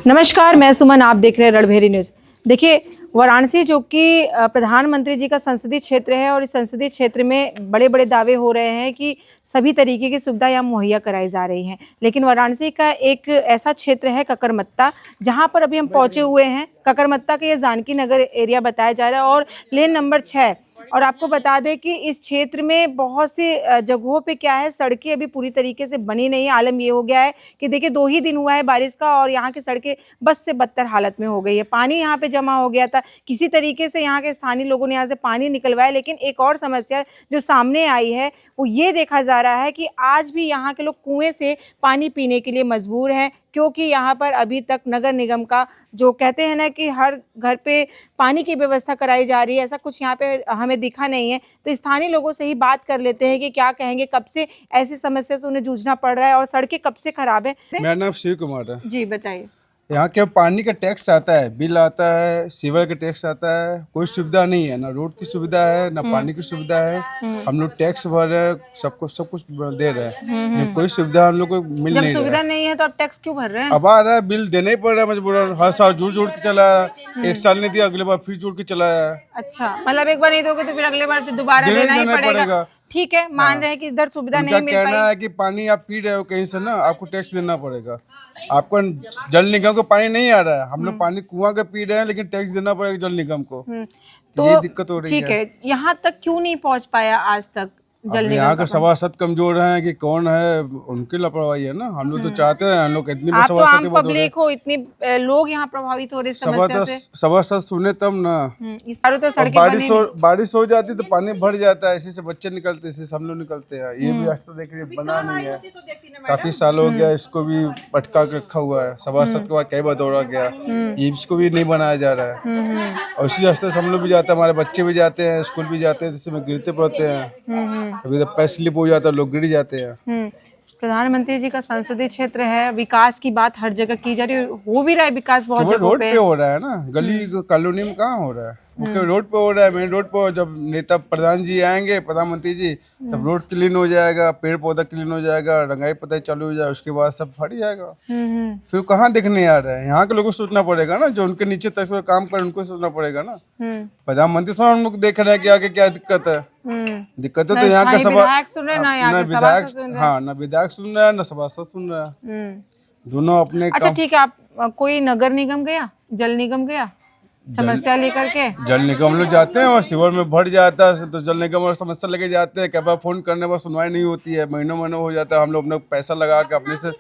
नमस्कार, मैं सुमन, आप देख रहे हैं रणभेरी न्यूज़। देखिए, वाराणसी जो कि प्रधानमंत्री जी का संसदीय क्षेत्र है और इस संसदीय क्षेत्र में बड़े बड़े दावे हो रहे हैं कि सभी तरीके की सुविधा यहाँ मुहैया कराई जा रही हैं। लेकिन वाराणसी का एक ऐसा क्षेत्र है ककरमत्ता, जहाँ पर अभी हम पहुँचे हुए हैं। ककरमत्ता के ये जानकी नगर एरिया बताया जा रहा है और लेन नंबर 6। और आपको बता दें कि इस क्षेत्र में बहुत सी जगहों पे क्या है, सड़कें अभी पूरी तरीके से बनी नहीं है। आलम ये हो गया है कि देखिए 2 ही दिन हुआ है बारिश का और यहाँ की सड़कें बद से बदतर हालत में हो गई है। पानी यहाँ पे जमा हो गया था, किसी तरीके से यहाँ के स्थानीय लोगों ने यहाँ से पानी निकलवाया। लेकिन एक और समस्या जो सामने आई है वो ये देखा जा रहा है कि आज भी यहाँ के लोग कुएं से पानी पीने के लिए मजबूर हैं, क्योंकि यहाँ पर अभी तक नगर निगम का जो कहते हैं ना कि हर घर पे पानी की व्यवस्था कराई जा रही है, ऐसा कुछ यहाँ पे हमें दिखा नहीं है। तो स्थानीय लोगों से ही बात कर लेते हैं कि क्या कहेंगे, कब से ऐसी समस्या से उन्हें जूझना पड़ रहा है और सड़कें कब से खराब है। मेरा नाम शिव कुमार है जी बताइए। यहाँ के पानी का टैक्स आता है, बिल आता है, सीवर का टैक्स आता है, कोई सुविधा नहीं है, ना रोड की सुविधा है, ना पानी की सुविधा है। हम लोग टैक्स भर रहे हैं, सब कुछ दे रहे हैं, लेकिन कोई सुविधा हम लोग को मिल जब नहीं रहा सुविधा है। नहीं है तो आप टैक्स क्यों भर रहे हैं? अब आ रहा है, बिल देना ही पड़ रहा है मजबूरन। हर साल जुड़ के चला है, एक साल नहीं दिया, अगले बार फिर जुड़ के चला है। अच्छा, मतलब एक बार नहीं दोगे तो फिर अगले बार तो दोबारा देना ही पड़ेगा। ठीक है, मान रहे हैं कि इधर सुविधा नहीं मिल पाई। कहना है कि पानी आप पी रहे हो कहीं से ना, आपको टैक्स देना पड़ेगा। आपको जल निगम को पानी नहीं आ रहा है, हम लोग पानी कुआं का पी रहे हैं, लेकिन टैक्स देना पड़ेगा जल निगम को। तो ये दिक्कत हो रही है। ठीक है, यहाँ तक क्यों नहीं पहुँच पाया आज तक जल निगम? यहाँ का सभासद कमजोर हैं कि कौन है, उनकी लापरवाही है ना। हम लोग तो चाहते हैं, हम लोग इतनी आप तो आम पब्लिक हो, इतनी लोग यहाँ प्रभावित हो रहे समस्या से। सभासद सुने तब ना। इस बार तो सड़कें बनी नहीं। बारिश हो जाती तो पानी भर जाता है, इसी से बच्चे निकलते, इसी से हम लोग निकलते हैं। ये भी रास्ता देख रही बना नहीं है, काफी साल हो गया, इसको भी पटका के रखा हुआ है। सभासद के बाद कई बार दौड़ा गया, ये इसको भी नहीं बनाया जा रहा है। और इसी रास्ते से हम लोग भी जाते हैं, हमारे बच्चे भी जाते हैं, स्कूल भी जाते हैं, जिसमें गिरते पड़ते हैं। अभी तो पैर स्लिप हो जाता है, लोग गिर जाते हैं। प्रधानमंत्री जी का संसदीय क्षेत्र है, विकास की बात हर जगह की जा रही है, हो भी रहा है विकास बहुत जगहों रोड पे हो रहा है ना, गली कॉलोनी में कहाँ हो रहा है। रोड पे हो रहा है, मेन रोड पे। जब नेता प्रधान जी आएंगे, प्रधानमंत्री जी, तब रोड क्लीन हो जाएगा, पेड़ पौधा क्लीन हो जाएगा, रंगाई पताई चालू हो जाए, उसके बाद सब फट जाएगा। फिर कहाँ देखने आ रहा है? यहाँ के लोगों को सोचना पड़ेगा ना, जो उनके नीचे तक काम कर उनको सोचना पड़ेगा ना। प्रधानमंत्री थोड़ा हम लोग देख रहे हैं कि आगे क्या दिक्कत है। दिक्कत है तो यहाँ का विधायक सुन रहे ना विधायक, हाँ, ना विधायक सुन रहा है, ना सभासद सुन रहा है, दोनों अपने। अच्छा ठीक है, आप कोई नगर निगम गया, जल निगम गया समस्या लेकर के? जल निगम लोग जाते हैं और शिविर में भर जाता है, तो जल निगम और समस्या लेके जाते हैं। कई बार फोन करने पर सुनवाई नहीं होती है, महीनों महीनों हो जाता है। हम लोग अपना पैसा लगा के, अपने से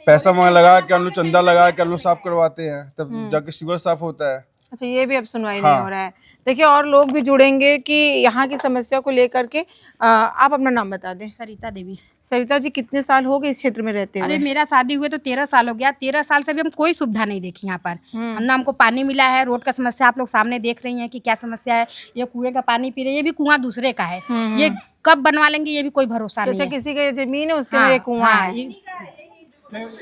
पैसा लगा के, हम लोग चंदा लगा के हम लोग साफ करवाते हैं, तब जाके शिविर साफ होता है। अच्छा, ये भी अब सुनवाई नहीं हो रहा है। देखिए, और लोग भी जुड़ेंगे कि यहाँ की समस्या को लेकर के। आप अपना नाम बता दें। सरिता देवी। सरिता जी, कितने साल हो गए इस क्षेत्र में रहते हुए? अरे मेरा शादी हुए तो 13 साल हो गया। 13 साल से भी हम कोई सुविधा नहीं देखी यहाँ पर। ना हमको पानी मिला है, रोड का समस्या आप लोग सामने देख रही हैं कि क्या समस्या है। ये कुएं का पानी पी रहे हैं, ये भी कुआं दूसरे का है, ये कब बनवा लेंगे ये भी कोई भरोसा नहीं है। किसी की जमीन है उसके लिए कुआं है,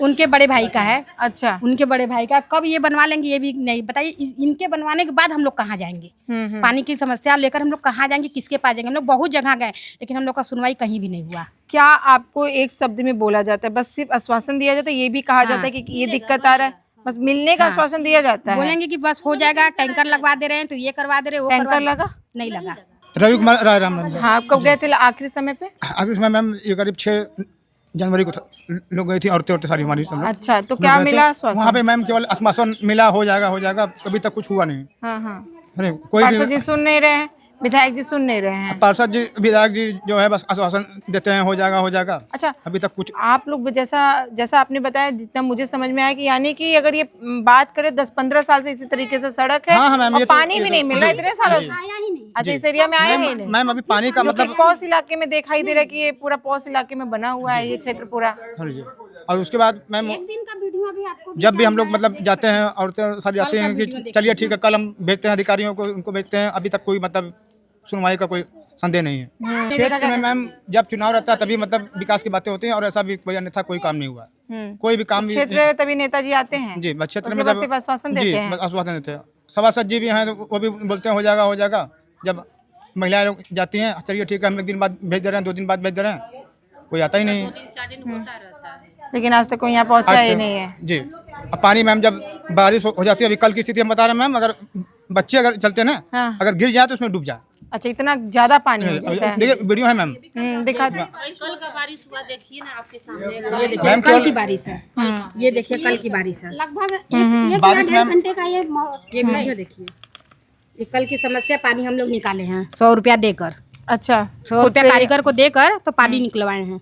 उनके बड़े भाई का है। अच्छा, उनके बड़े भाई का, कब ये बनवा लेंगे ये भी नहीं। बताइए, इनके बनवाने के बाद हम लोग कहाँ जाएंगे? पानी की समस्या लेकर हम लोग कहाँ जाएंगे, किसके पास जाएंगे? हम लोग बहुत जगह गए, लेकिन हम लोग का सुनवाई कहीं भी नहीं हुआ। क्या आपको एक शब्द में बोला जाता है, बस सिर्फ आश्वासन दिया जाता है, ये भी कहा जाता है कि ये दिक्कत आ रहा है, बस मिलने का आश्वासन दिया जाता है? बोलेंगे कि बस हो जाएगा, टैंकर लगवा दे रहे हैं, तो ये करवा दे रहे हैं, वो टैंकर लगा नहीं लगा। रवि कुमार राय राम। हाँ, आप कब गए थे आखिरी समय पे? आखिरी समय मैम ये करीब 6 जनवरी को लोग गए थे, औरतें सारी हमारी सब लोग। अच्छा, तो क्या मिला आश्वासन? वहाँ पे मैम केवल आश्वासन मिला, हो जाएगा, कभी तक कुछ हुआ नहीं। हाँ। अरे कोई पार्षद जी सुन नहीं रहे हैं, विधायक जी सुन नहीं रहे हैं। पार्षद जी, विधायक जी जो है बस आश्वासन देते हैं, हो जाएगा। अच्छा, अभी तक कुछ। आप लोग जैसा आपने बताया, जितना मुझे समझ में आया कि यानी कि अगर ये बात करें 10-15 साल से इसी तरीके से सड़क है। हाँ, मैम, और ये तो- पानी भी नहीं मिल रहा इतने सालों से। अच्छा, इस एरिया में आया ही नहीं मैम अभी पानी का मतलब पौष इलाके में दिखाई दे रहा है कि ये पूरा पौष इलाके में बना हुआ है ये क्षेत्र पूरा। और उसके बाद मैम जब भी हम लोग मतलब जाते हैं, औरतें सारी जाते हैं कि चलिए ठीक है, कल हम भेजते हैं अधिकारियों को, उनको भेजते हैं। अभी तक कोई मतलब सुनवाई का कोई संदेह नहीं है। क्षेत्र में मैम जब चुनाव रहता है तभी मतलब विकास की बातें होती हैं, और ऐसा भी कोई अन्यथा कोई काम नहीं हुआ। कोई भी काम क्षेत्र में तभी नेताजी आते हैं जी, क्षेत्र में सिर्फ आश्वासन देते हैं। आश्वासन देते हैं। सभासद जी भी हैं, तो वो भी बोलते हैं हो जाएगा। जब महिलाएं लोग जाती हैं, चलिए ठीक है, हम 1 दिन बाद भेज दे रहे हैं, 2 दिन बाद भेज दे रहे हैं, कोई आता ही नहीं। लेकिन आज तक कोई यहाँ पहुँचा ही नहीं है जी। अब पानी मैम जब बारिश हो जाती है। अभी कल की स्थिति हम बता रहे हैं मैम, अगर बच्चे अगर चलते हैं ना, हाँ। अगर गिर जाए तो उसमें डूब जाए। अच्छा, इतना ज्यादा पानी हो जाता है। देखिए वीडियो है मैम। दिखा। ये देखिए कल की बारिश है। ये देखिए कल की बारिश है। लगभग एक बारिश या 1.5 में घंटे का ये ये वीडियो देखिए। ये कल की समस्या पानी हम लोग निकाले हैं 100 रुपया देकर। अच्छा, 100 रुपया कारीगर को देकर तो पानी निकलवाए हैं।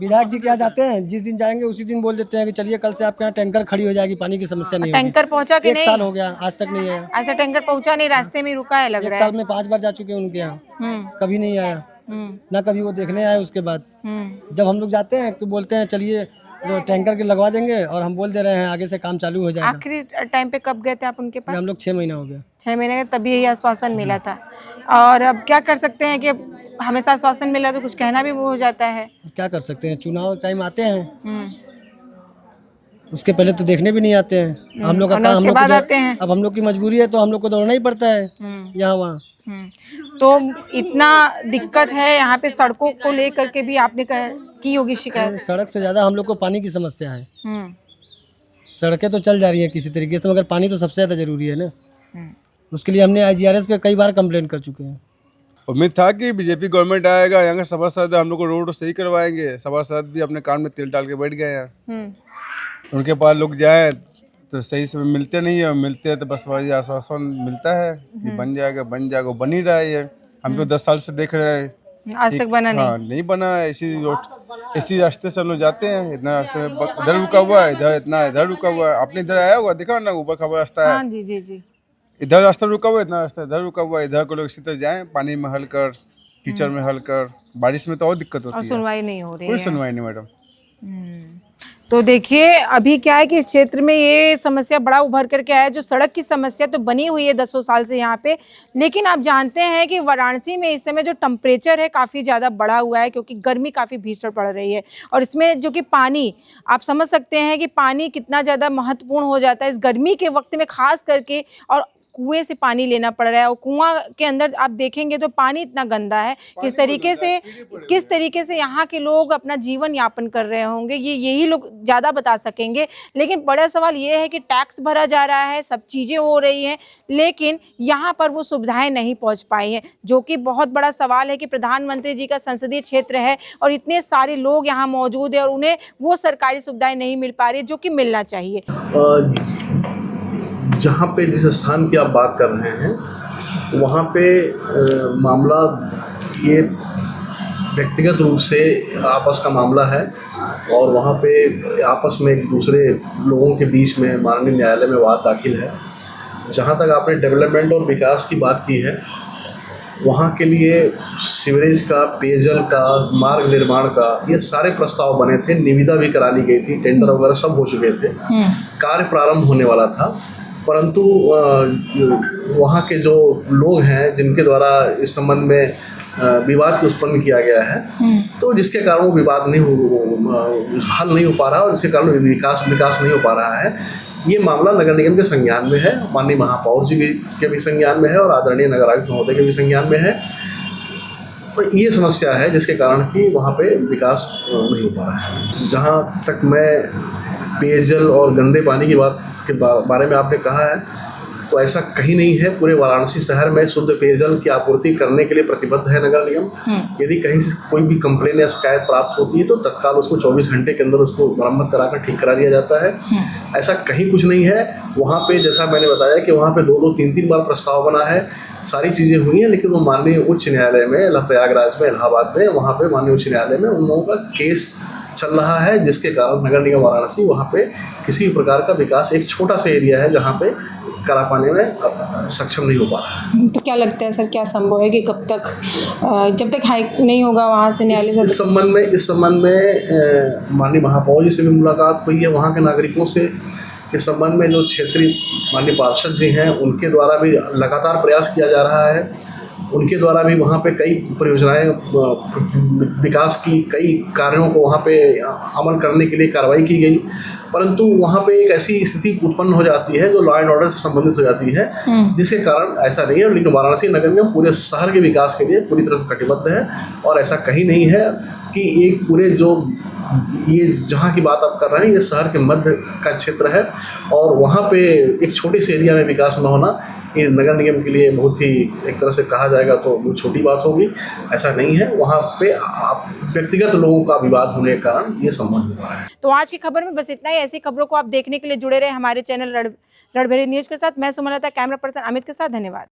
विधायक जी क्या जाते हैं, जिस दिन जाएंगे उसी दिन बोल देते हैं कि चलिए कल से आपके यहाँ टैंकर खड़ी हो जाएगी, पानी की समस्या नहीं होगी। टैंकर पहुंचा कि 1 नहीं? साल हो गया, आज तक नहीं आया। अच्छा, टैंकर पहुंचा नहीं, रास्ते में रुका है लग 1 रहा साल है। में 5 बार जा चुके हैं उनके यहाँ, कभी नहीं आया, हम्म, ना कभी वो देखने आए। उसके बाद हम्म। जब हम लोग जाते हैं तो बोलते हैं चलिए वो टैंकर के लगवा देंगे, और हम बोल दे रहे हैं आगे से काम चालू हो जाएगा। आखिरी टाइम पे कब गए थे आप उनके पास? हम लोग 6 महीना हो गया। 6 महीने का, तभी यही आश्वासन मिला था। और अब क्या कर सकते हैं कि हमेशा आश्वासन मिला तो कुछ कहना भी वो हो जाता है। क्या कर सकते हैं, चुनाव टाइम आते हैं, उसके पहले तो देखने भी नहीं आते हैं। हम लोग का और काम, हम उसके लोग बाद को आते हैं। अब हम लोग की मजबूरी है तो हम लोग को दौड़ना ही पड़ता है यहाँ वहाँ। तो इतना दिक्कत है यहाँ पे, सड़कों को लेकर के भी आपने की होगी शिकायत? सड़क से ज़्यादा हम लोग को पानी की समस्या है। हम्म, सड़कें तो चल जा रही हैं किसी तरीके से, मगर पानी तो सबसे ज़्यादा ज़रूरी है ना। उसके लिए हमने IGRS पे कई बार कंप्लेंट कर चुके हैं। उम्मीद था कि बीजेपी गवर्नमेंट आएगा, यहाँ के सभासद हम लोग को रोड सही करवाएंगे। सभासद भी अपने कान में तेल डाल के बैठ गए हैं। उनके पास लोग जाए तो सही से मिलते नहीं है, मिलते हैं तो बस वही आश्वासन मिलता है कि बन जाएगा बन जाएगा, बन ही रहा है। ये हम तो 10 साल से देख रहे हैं, आज तक बना नहीं। हाँ नहीं बना है। इसी रास्ते से हम लोग जाते हैं, इतना रास्ते में इधर रुका हुआ है, इधर इतना इधर रुका हुआ है। आपने इधर आया हुआ देखा ना, ऊपर खबर रास्ता है, हाँ जी जी जी। इधर रास्ता रुका हुआ है, इतना रास्ता इधर रुका हुआ है। इधर को लोग इसी तरह जाएं, पानी में हल कर, कीचड़ में हल कर, बारिश में तो और दिक्कत और होती है। सुनवाई नहीं हो रही कोई है। सुनवाई नहीं मैडम। तो देखिए अभी क्या है कि इस क्षेत्र में ये समस्या बड़ा उभर करके आया है। जो सड़क की समस्या तो बनी हुई है 10 साल से यहाँ पे, लेकिन आप जानते हैं कि वाराणसी में इस समय जो टेम्परेचर है काफ़ी ज़्यादा बढ़ा हुआ है, क्योंकि गर्मी काफ़ी भीषण पड़ रही है। और इसमें जो कि पानी, आप समझ सकते हैं कि पानी कितना ज़्यादा महत्वपूर्ण हो जाता है इस गर्मी के वक्त में, खास करके। और कुएं से पानी लेना पड़ रहा है, और कुआं के अंदर आप देखेंगे तो पानी इतना गंदा है। किस तरीके से यहाँ के लोग अपना जीवन यापन कर रहे होंगे, ये यही लोग ज़्यादा बता सकेंगे। लेकिन बड़ा सवाल ये है कि टैक्स भरा जा रहा है, सब चीज़ें हो रही हैं, लेकिन यहाँ पर वो सुविधाएं नहीं पहुँच पाई हैं, जो कि बहुत बड़ा सवाल है कि प्रधानमंत्री जी का संसदीय क्षेत्र है और इतने सारे लोग यहाँ मौजूद है और उन्हें वो सरकारी सुविधाएं नहीं मिल पा रही जो कि मिलना चाहिए। जहाँ पे जिस स्थान की आप बात कर रहे हैं वहाँ पे मामला ये व्यक्तिगत रूप से आपस का मामला है, और वहाँ पे आपस में एक दूसरे लोगों के बीच में माननीय न्यायालय में वाद दाखिल है। जहाँ तक आपने डेवलपमेंट और विकास की बात की है, वहाँ के लिए सीवरेज का, पेयजल का, मार्ग निर्माण का, ये सारे प्रस्ताव बने थे। निविदा भी करा ली गई थी, टेंडर वगैरह सब हो चुके थे, कार्य प्रारंभ होने वाला था। परंतु वहाँ के जो लोग हैं जिनके द्वारा इस संबंध में विवाद उत्पन्न किया गया है, तो जिसके कारण वो विवाद हल नहीं हो पा रहा और जिसके कारण विकास नहीं हो पा रहा है। ये मामला नगर निगम के संज्ञान में है, माननीय महापौर जी के भी संज्ञान में है और आदरणीय नगर आयुक्त महोदय के भी संज्ञान में है। तो ये समस्या है जिसके कारण कि वहाँ पे विकास नहीं हो पा रहा है। जहाँ तक मैं पेयजल और गंदे पानी की बात के बारे में आपने कहा है, तो ऐसा कहीं नहीं है। पूरे वाराणसी शहर में शुद्ध पेयजल की आपूर्ति करने के लिए प्रतिबद्ध है नगर निगम। यदि कहीं से कोई भी कंप्लेन या शिकायत प्राप्त होती है तो तत्काल उसको 24 घंटे के अंदर उसको मरम्मत कराकर ठीक करा दिया जाता है। ऐसा कहीं कुछ नहीं है। वहाँ पे जैसा मैंने बताया कि वहाँ पे 2-2, 3-3 बार प्रस्ताव बना है, सारी चीज़ें हुई हैं, लेकिन वो माननीय उच्च न्यायालय में, प्रयागराज में, इलाहाबाद में, वहाँ पे माननीय उच्च न्यायालय में उन लोगों का केस चल रहा है, जिसके कारण नगर निगम वाराणसी वहाँ पे किसी भी प्रकार का विकास, एक छोटा सा एरिया है जहाँ पे करा पाने में सक्षम नहीं हो पा रहा है। तो क्या लगता है सर, क्या संभव है कि कब तक, जब तक हाई नहीं होगा वहाँ से न्यायालय से? इस संबंध में माननीय महापौर जी से भी मुलाकात हुई है, वहाँ के नागरिकों से। इस संबंध में जो क्षेत्रीय माननीय पार्षद जी हैं उनके द्वारा भी लगातार प्रयास किया जा रहा है। उनके द्वारा भी वहाँ पे कई परियोजनाएं, विकास की कई कार्यों को वहाँ पे अमल करने के लिए कार्रवाई की गई, परंतु वहाँ पे एक ऐसी स्थिति उत्पन्न हो जाती है जो लॉ एंड ऑर्डर से संबंधित हो जाती है, जिसके कारण ऐसा नहीं है। लेकिन वाराणसी नगर निगम पूरे शहर के विकास के लिए पूरी तरह से कटिबद्ध है और ऐसा कहीं नहीं है कि एक पूरे जो ये जहाँ की बात आप कर रहे हैं ये शहर के मध्य का क्षेत्र है और वहाँ पे एक छोटे से एरिया में विकास न होना ये नगर निगम के लिए बहुत ही एक तरह से कहा जाएगा तो बहुत छोटी बात होगी। ऐसा नहीं है, वहाँ पे व्यक्तिगत लोगों का विवाद होने के कारण ये संभव हो पा रहा है। तो आज की खबर में बस इतना ही। ऐसी खबरों को आप देखने के लिए जुड़े रहे हमारे चैनल रणभेरी न्यूज के साथ। मैं सुमलता, कैमरा पर्सन अमित के साथ। धन्यवाद।